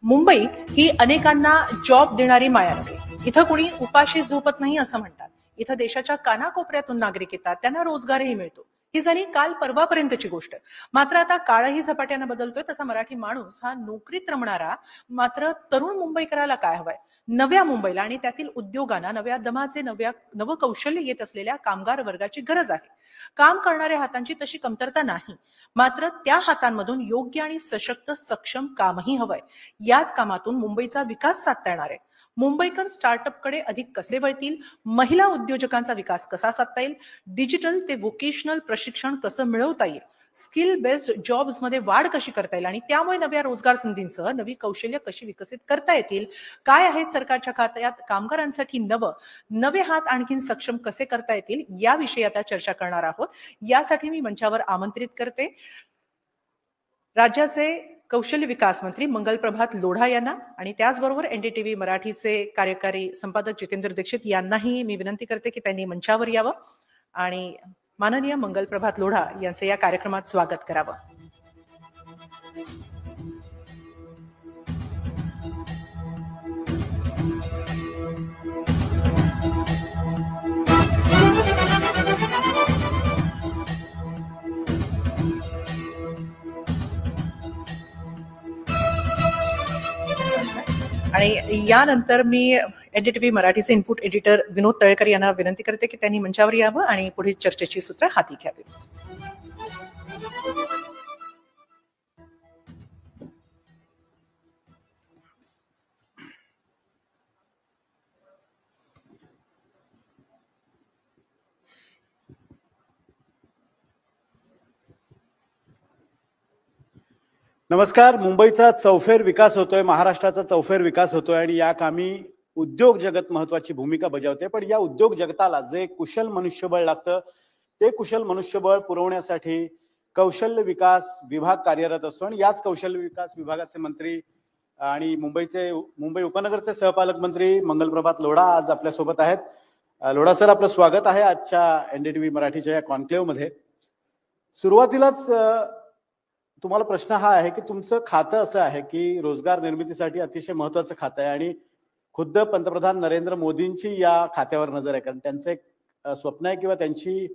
मुंबई ही अनेकांना जॉब देणारी मायानगरी. इथं कुणी उपाशी झोपत नाही असं म्हणतात. इथं देशाच्या कानाकोपऱ्यातून नागरिक येतात, त्यांना रोजगारही मिळतो. ही झाली काल परवापर्यंतची गोष्ट. मात्र आता काळही झपाट्यानं बदलतोय. तसा मराठी माणूस हा नोकरीत रमणारा, मात्र तरुण मुंबईकराला काय हवंय? नव्या मुंबईला आणि त्यातील उद्योगांना नव्या दमाचे नवं कौशल्य येत असलेल्या कामगार वर्गाची गरज आहे. काम करणाऱ्या हातांची तशी कमतरता नाही, मात्र त्या हातांमधून योग्य आणि सशक्त सक्षम कामही हवंय. याच कामातून मुंबईचा विकास साधता येणार आहे. मुंबईकर स्टार्टअपकडे अधिक कसे वळतील, महिला उद्योजकांचा विकास कसा साधता येईल, डिजिटल ते व्होकेशनल प्रशिक्षण कसं मिळवता येईल, स्किल बेस्ड जॉब्स मध्ये वाढ कशी करता येईल आणि त्यामुळे नव्या रोजगार संधींसह नवी कौशल्य कशी विकसित करता येतील, काय आहेत सरकारच्या खात्यात कामगारांसाठी नवे हात आणखीन सक्षम कसे करता येतील, याविषयी आता चर्चा करणार आहोत. यासाठी मी मंचावर आमंत्रित करते राज्याचे कौशल्य विकास मंत्री मंगलप्रभात लोढा यांना आणि त्याचबरोबर एनडीटीव्ही मराठीचे कार्यकारी संपादक जितेंद्र दीक्षित यांनाही मी विनंती करते की त्यांनी मंचावर यावं आणि माननीय मंगलप्रभात लोढा यांचे या कार्यक्रमात स्वागत करावं. आणि यानंतर मी एनडीटीव्ही मराठीचे इनपुट एडिटर विनोद तळेकर यांना विनंती करते की त्यांनी मंचावर यावं आणि पुढील चर्चेची सूत्र हाती घ्यावीत. नमस्कार. मुंबईचा चौफेर विकास होतोय, महाराष्ट्राचा चौफेर विकास होतोय आणि या कामी उद्योग जगत महत्वाची भूमिका बजावते. पण या उद्योग जगताला जे कुशल मनुष्यबळ लागतं ते कुशल मनुष्यबळ पुरवण्यासाठी कौशल्य विकास विभाग कार्यरत असतो आणि याच कौशल्य विकास विभागाचे मंत्री आणि मुंबई उपनगरचे सहपालक मंत्री मंगलप्रभात लोढा आज आपल्या सोबत आहेत. लोढा सर, आपलं स्वागत आहे आजच्या एनडीटीव्ही मराठीच्या या कॉन्क्लेव्ह मध्ये. सुरुवातीलाच तुम्हाला प्रश्न हा आहे की तुमचं खातं असं आहे की रोजगार निर्मितीसाठी अतिशय महत्वाचं खातं आहे आणि खुद्द पंतप्रधान नरेंद्र मोदींची या खात्यावर नजर आहे, कारण त्यांचं एक स्वप्न आहे किंवा त्यांची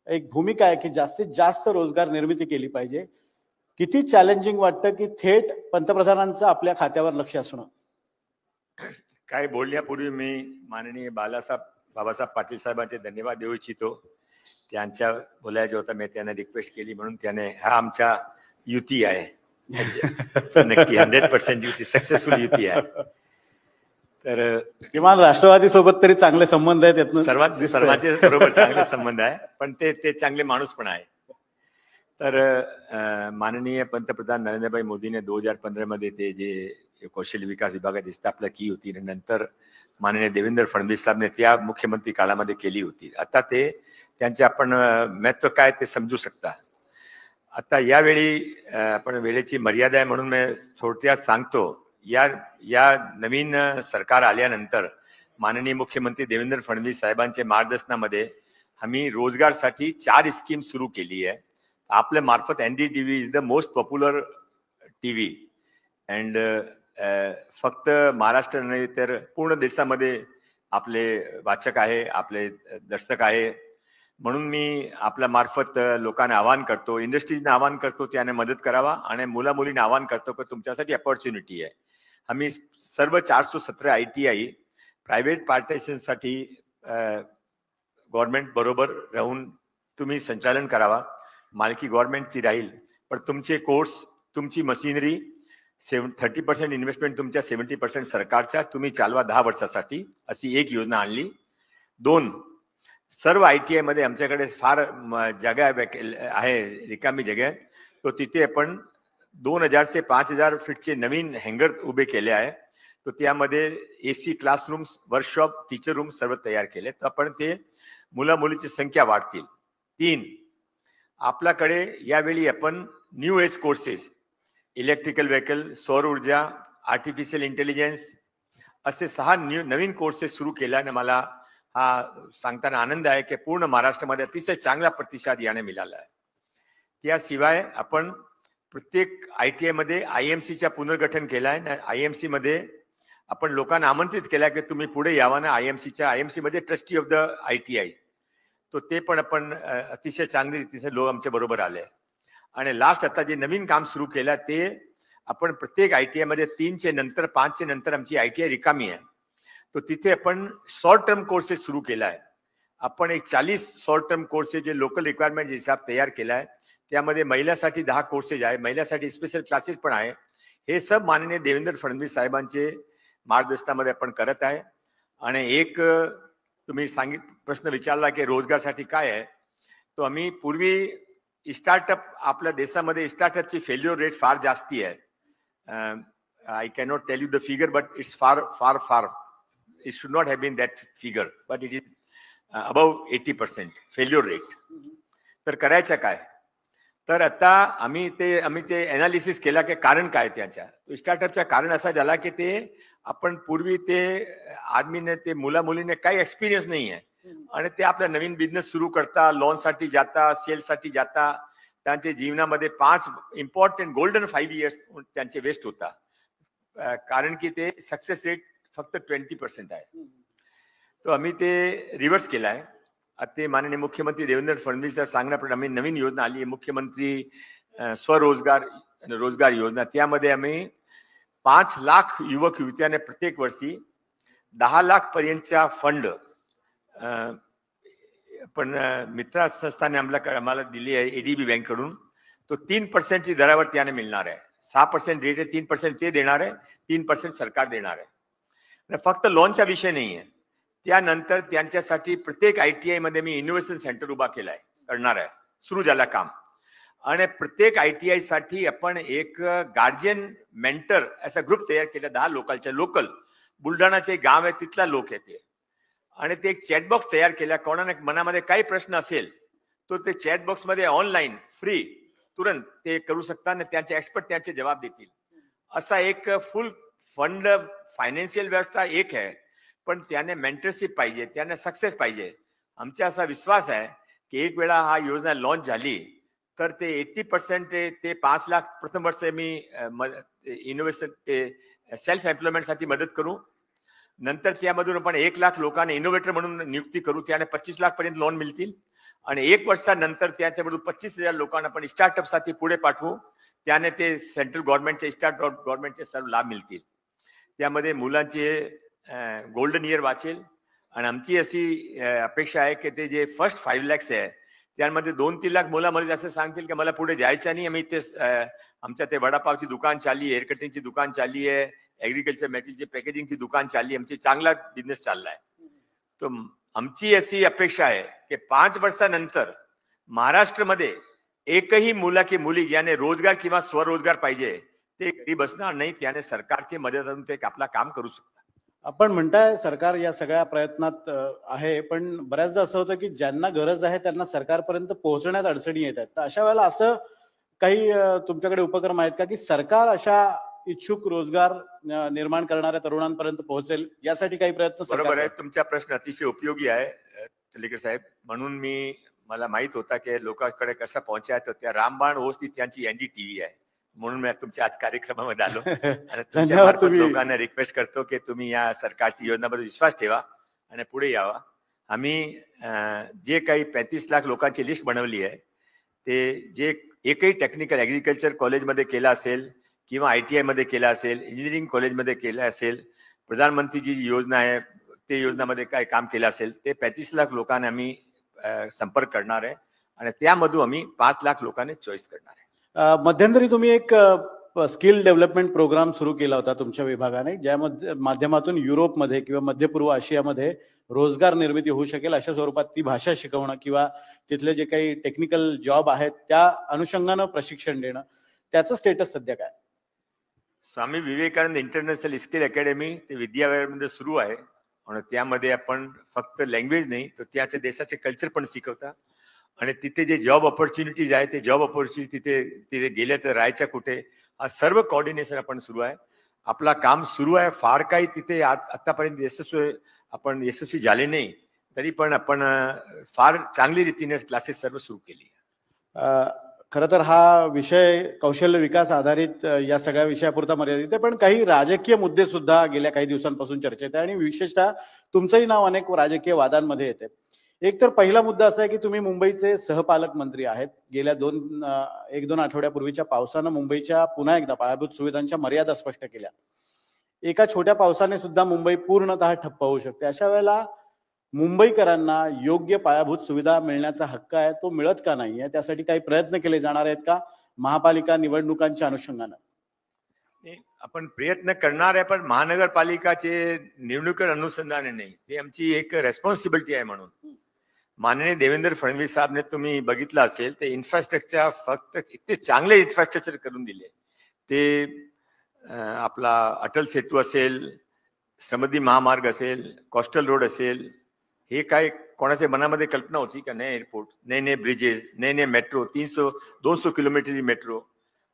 एक भूमिका आहे की जास्तीत जास्त रोजगार निर्मिती केली पाहिजे. किती चॅलेंजिंग वाटतं की थेट पंतप्रधानांचं आपल्या खात्यावर लक्ष असणं? काय बोलण्यापूर्वी मी माननीय बाबासाहेब पाटील साहेबांचे धन्यवाद देऊ इच्छितो. त्यांच्या बोलायचे होता, मी त्यांना रिक्वेस्ट केली म्हणून त्याने हा आमच्या युती आहे नक्की 100% युती, सक्सेसफुल युती आहे. तर किमान राष्ट्रवादी सोबत तरी चांगले संबंध आहेत, सर्वांचे बरोबर चांगले संबंध आहे, पण ते चांगले माणूस पण आहे. तर माननीय पंतप्रधान नरेंद्रभाई मोदीने 2015 मध्ये ते जे कौशल्य विकास विभागाची स्थापना केली होती, नंतर माननीय देवेंद्र फडणवीस साहेबने त्या मुख्यमंत्री काळामध्ये केली होती. आता ते त्यांचे आपण महत्व काय ते समजू शकता. आता यावेळी आपण वेळेची मर्यादा आहे म्हणून मी थोडक्यात सांगतो. या नवीन सरकार आल्यानंतर माननीय मुख्यमंत्री देवेंद्र फडणवीस साहेबांच्या मार्गदर्शनामध्ये आम्ही रोजगारसाठी 4 स्कीम सुरू केली आहे. आपल्या मार्फत NDTV is the most popular TV and फक्त महाराष्ट्र नाही तर पूर्ण देशामध्ये आपले वाचक आहे, आपले दर्शक आहे. म्हणून मी आपल्या मार्फत लोकांना आवाहन करतो, इंडस्ट्रीजना आवाहन करतो त्याने मदत करावा आणि मुला-मुलींना आवाहन करतो की तुमच्यासाठी अपॉर्च्युनिटी आहे. आम्ही सर्व 417 ITI प्रायव्हेट पार्टिशनसाठी गव्हर्नमेंट बरोबर राहून तुम्ही संचालन करावा. मालकी गव्हर्नमेंटची राहील, पण तुमचे कोर्स, तुमची मशिनरी 30% इन्व्हेस्टमेंट तुमच्या, 70% सरकारच्या, तुम्ही चालवा 10 वर्षासाठी, अशी एक योजना आणली. 2, सर्व ITI मध्ये आमच्याकडे फार जागा आहे, रिकामी जागा, तो तिथे आपण 2000 ते 5000 फीटचे नवीन हँगर उभे केले आहे. तो त्यामध्ये AC classrooms, workshop, teacher room सर्व तयार केले, तर आपण ते मुला-मुलीची संख्या वाढतील. 3, आपल्याकडे यावेळी आपण new age courses, electrical vehicle, सौर ऊर्जा, आर्टिफिशियल इंटेलिजन्स असे 6 नवीन कोर्सेस सुरू केल्याने मला हा सांगताना आनंद आहे की पूर्ण महाराष्ट्रामध्ये अतिशय चांगला प्रतिसाद याने मिळाला आहे. त्याशिवाय आपण प्रत्येक ITI मध्ये IMCच्या पुनर्गठन केलाय. IMC मध्ये आपण लोकांना आमंत्रित केलं की तुम्ही पुढे यावा ना. IMC मध्ये ट्रस्टी ऑफ द ITI, तो ते पण आपण अतिशय चांगली रीतीने लोक आमच्या बरोबर आले. आणि लास्ट आता जे नवीन काम सुरू केलं ते आपण प्रत्येक ITI मध्ये 3चे नंतर 5चे नंतर आमची ITI रिकामी आहे, तो तिथे आपण शॉर्ट टर्म कोर्सेस सुरू केलाय. आपण एक 40 शॉर्ट टर्म कोर्सेस जे लोकल रिक्वायरमेंट हिसाब तयार केलाय. त्यामध्ये महिलांसाठी 10 कोर्सेस आहे, महिलांसाठी स्पेशल क्लासेस पण आहे. हे सब माननीय देवेंद्र फडणवीस साहेबांचे मार्गदर्शनामध्ये आपण करत आहे. आणि एक तुम्ही प्रश्न विचारला की रोजगारसाठी काय आहे, तो आम्ही पूर्वी स्टार्टअप आपल्या देशामध्ये स्टार्टअपची फेल्युअर रेट फार जास्ती आहे. I cannot tell you the figure but it's far far far it should not have been that figure but it is above 80% failure rate. तर करायचं काय, तर आता आम्ही ते एनालिसिस केला की कारण काय त्याच्या. तो स्टार्टअपचा कारण असा झाला की ते आपण पूर्वी ते आदमीने ते मुला मुलीने काही एक्सपिरियन्स नाही आहे आणि ते आपला नवीन बिझनेस सुरू करता, लॉनसाठी जाता, सेल्ससाठी जाता. त्यांच्या जीवनामध्ये 5 इम्पॉर्टंट गोल्डन 5 इयर्स त्यांचे वेस्ट होता, कारण की ते सक्सेस रेट फक्त 20% आहे. तो आम्ही ते रिव्हर्स केलाय. ते माननीय मुख्यमंत्री देवेंद्र फडणवीस सांगण्याप्रमाणे आम्ही नवीन योजना आली, मुख्यमंत्री स्वरोजगार रोजगार योजना. त्यामध्ये आम्ही 5 लाख युवक युवत्यांना प्रत्येक वर्षी 10 लाख पर्यंतच्या फंड पण मित्र संस्थाने आम्हाला दिली आहे ADB बँक कडून. तो 3% ची दरावर त्याने मिळणार आहे. 6% रेट आहे, 3% ते देणार आहे, 3% सरकार देणार आहे. फक्त लोनचा विषय नाही आहे. त्यानंतर त्यांच्यासाठी प्रत्येक ITI मध्ये मी इनोव्हेशन सेंटर उभा केलाय, करणार आहे, सुरू झाला काम. आणि प्रत्येक ITI साठी आपण एक गार्जियन मेंटर असा ग्रुप तयार केला 10 लोकांच्या. लोकल बुलढाणाचे गाव आहे तिथला लोक आहे ते. आणि ते एक चॅटबॉक्स तयार केला. कोणाला मनामध्ये काही प्रश्न असेल तो ते चॅटबॉक्स मध्ये ऑनलाईन फ्री तुरंत ते करू शकता आणि त्यांचे एक्सपर्ट त्यांचे जबाब देतील. असा एक फुल फंड फायनान्शियल व्यवस्था एक आहे, पण त्याने मेंटरशिप पाहिजे, त्याने सक्सेस पाहिजे. आमचा असा विश्वास आहे की एक वेळा हा योजना लॉन्च झाली तर ते 80% ते 5 लाख प्रथम वर्ष मी इनोव्हेशन ते सेल्फ एम्प्लॉयमेंट साठी मदत करू. नंतर त्यामधून आपण 1 लाख लोकांना इनोव्हेटर म्हणून नियुक्ती करू, त्याने 25 लाख पर्यंत लोन मिळतील. आणि 1 वर्षानंतर त्याच्यामधून 25,000 लोकांना आपण स्टार्टअप साठी पुढे पाठवू, त्याने ते सेंट्रल गव्हर्नमेंटचे स्टार्टअप गव्हर्नमेंटचे सर्व लाभ मिळतील. त्यामध्ये मुलांचे गोल्डन इयर वाचेल. आणि आमची अशी अपेक्षा आहे की ते जे फर्स्ट 5 लाख आहे त्यामध्ये 2-3 लाख मुला मुली असं सांगतील की मला पुढे जायचं नाही, आम्ही ते आमच्या ते वडापावची दुकान चालली, हेअर कटिंगची दुकान चालली आहे, ऍग्रिकल्चर मटेरियलची पॅकेजिंगची दुकान चालली, आमची चांगला बिझनेस चाललाय. तर आमची अशी अपेक्षा आहे की 5 वर्षानंतर महाराष्ट्रामध्ये एकही मुला की मुली ज्याने रोजगार किंवा स्वरोजगार पाहिजे ते घरी बसणार नाही, त्याने सरकारची मदत ते आपला काम करू शकतात. आपण म्हणताय सरकार या सगळ्या प्रयत्नात आहे, पण बऱ्याचदा असं होतं की ज्यांना गरज आहे त्यांना सरकारपर्यंत पोहोचण्यात अडचणी येत आहेत. तर अशा वेळेला असं काही तुमच्याकडे उपक्रम आहेत का की सरकार अशा इच्छुक रोजगार निर्माण करणाऱ्या तरुणांपर्यंत पोहोचेल, यासाठी काही प्रयत्न? बरोबर आहे, तुमचा प्रश्न अतिशय उपयोगी आहे तलेकर साहेब. म्हणून मला माहित होता की लोकांकडे कसं पोहोचायचं. त्या रामबाण ओसनी त्यांची NDTV आहे, म्हणून मी तुमच्या आज कार्यक्रमामध्ये आलो. आणि लोकांना रिक्वेस्ट करतो की तुम्ही या सरकारची योजनाबद्दल विश्वास ठेवा आणि पुढे यावा. आम्ही जे काही 35 लाख लोकांची लिस्ट बनवली आहे, ते जे एकही टेक्निकल ऍग्रिकल्चर कॉलेजमध्ये केलं असेल किंवा ITI मध्ये केलं असेल, इंजिनिअरिंग कॉलेजमध्ये केलं असेल, प्रधानमंत्रीची जी योजना आहे ते योजनामध्ये काय काम केलं असेल, ते 35 लाख लोकांना आम्ही संपर्क करणार आहे आणि त्यामधून आम्ही 5 लाख लोकांनी चॉईस करणार आहे. मध्यंतरी तुम्ही एक स्किल डेव्हलपमेंट प्रोग्राम सुरू केला होता तुमच्या विभागाने, ज्या माध्यमातून युरोपमध्ये किंवा मध्य पूर्व आशियामध्ये रोजगार निर्मिती होऊ शकेल अशा स्वरूपात ती भाषा शिकवणं किंवा तिथले जे काही टेक्निकल जॉब आहेत त्या अनुषंगानं प्रशिक्षण देणं, त्याचं स्टेटस सध्या काय? Swami Vivekananda international skill academy ते विद्याविहारमध्ये सुरू आहे आणि त्यामध्ये आपण फक्त लँग्वेज नाही तर त्याच्या देशाचे कल्चर पण शिकवता. आणि तिथे जे जॉब ऑपॉर्च्युनिटीज आहे ते जॉब ऑपॉर्च्युनिटी तिथे गेले तर राहायच्या कुठे, हा सर्व कोऑर्डिनेशन आपण सुरू आहे. आपला काम सुरू आहे. फार काही तिथे आतापर्यंत यशस्वी झाले नाही, तरी पण आपण फार चांगली रीतीने क्लासेस सर्व सुरू केली. खरं तर हा विषय कौशल्य विकास आधारित या सगळ्या विषयापुरता मर्यादित आहे, पण काही राजकीय मुद्दे सुद्धा गेल्या काही दिवसांपासून चर्चेत आहे आणि विशेषतः तुमचंही नाव अनेक राजकीय वादांमध्ये येते. एक तर पहिला मुद्दा असा आहे की तुम्ही मुंबईचे सहपालक मंत्री आहेत. गेल्या 1-2 आठवड्यापूर्वीच्या पावसानं मुंबईच्या पुन्हा एकदा पायाभूत सुविधांच्या मर्यादा स्पष्ट केल्या. एका छोट्या पावसाने सुद्धा मुंबई पूर्णतः ठप्प होऊ शकते. अशा वेळेला मुंबईकरांना योग्य पायाभूत सुविधा मिळण्याचा हक्क आहे, तो मिळत का नाहीये? त्यासाठी काही प्रयत्न केले जाणार आहेत का महापालिका निवडणुकांच्या अनुषंगानं? नाही, आपण प्रयत्न करणार आहे, पण महानगरपालिकाचे निवडणूक अनुसंधाने नाही, ते आमची एक रेस्पॉन्सिबिलिटी आहे. म्हणून माननीय देवेंद्र फडणवीस साहेबने तुम्ही बघितलं असेल ते इन्फ्रास्ट्रक्चर फक्त इतके चांगले इन्फ्रास्ट्रक्चर करून दिले. ते आपला अटल सेतू असेल, समृद्धी महामार्ग असेल, कोस्टल रोड असेल, हे काय कोणाच्या मनामध्ये कल्पना होती का? नए एअरपोर्ट, नए ब्रिजेस, नए मेट्रो, 300-200 किलोमीटरची मेट्रो,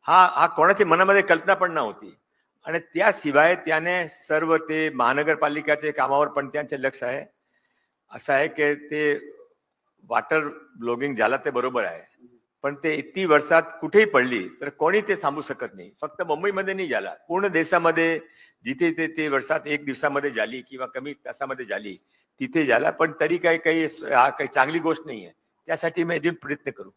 हा कोणाच्या मनामध्ये कल्पना पण नव्हती. आणि त्याशिवाय त्याने सर्व ते महानगरपालिकाच्या कामावर पण त्यांचे लक्ष आहे. असं आहे की ते वॉटर ब्लॉगिंग झाला ते बरोबर आहे, पण ते इतकी वर्षात कुठेही पडली तर कोणी ते थांबू शकत नाही. फक्त मुंबईमध्ये नाही झाला, पूर्ण देशामध्ये जिथे ते वर्षात 1 दिवसामध्ये झाली किंवा कमी तासामध्ये झाली तिथे झाला. पण तरी काही काही चांगली गोष्ट नाही आहे. त्यासाठी मी प्रयत्न करू.